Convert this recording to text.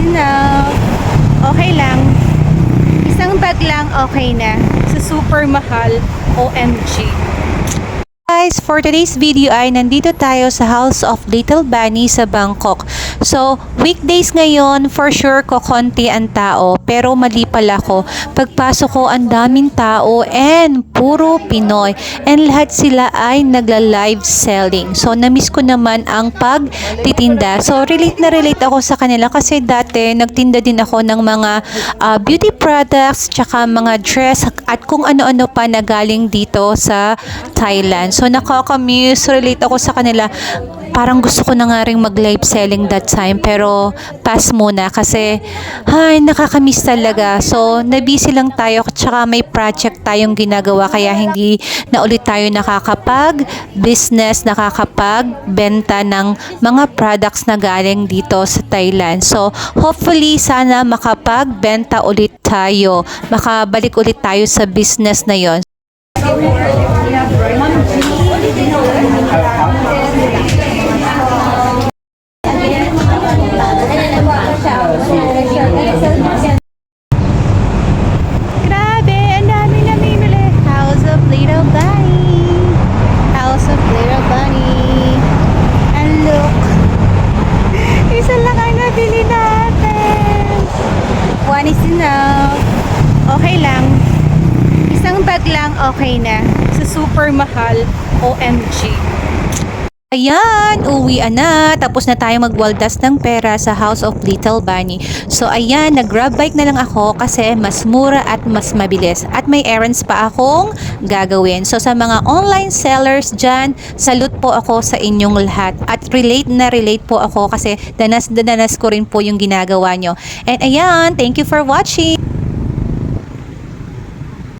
enough. Okay lang. Isang bag lang okay na. Sa super mahal, OMG. Guys, for today's video ay nandito tayo sa House of Little Bunny sa Bangkok. So, weekdays ngayon, for sure kokonti ang tao, pero mali pala ko. Pagpasok ko, ang daming tao and puro Pinoy. And lahat sila ay nagla-live selling. So, na-miss ko naman ang pagtitinda. So, relate na relate ako sa kanila kasi dati nagtinda din ako ng mga beauty products, tsaka mga dress at kung ano-ano pa na galing dito sa Thailand. So, nakaka-muse, relate ako sa kanila. Parang gusto ko na nga rin mag-live selling that time, pero pass muna kasi, ay, nakaka-miss talaga. So, na-busy lang tayo, tsaka may project tayong ginagawa, kaya hindi na ulit tayo nakakapag-business, nakakapag-benta ng mga products na galing dito sa Thailand. So, hopefully, sana makapag-benta ulit tayo, makabalik ulit tayo sa business na yon. Grabe, ang dami namimili. House of Little Bunny. House of Little Bunny. And look, isa lang ang nabili natin. One is enough. Okay lang. Isang bag lang okay na. Sa super mahal, OMG. Ayan, uwian na. Tapos na tayo magwaldas ng pera sa House of Little Bunny. So ayan, nag-grab bike na lang ako kasi mas mura at mas mabilis. At may errands pa akong gagawin. So sa mga online sellers dyan, salute po ako sa inyong lahat. At relate na relate po ako kasi danas ko rin po yung ginagawa nyo. And ayan, thank you for watching.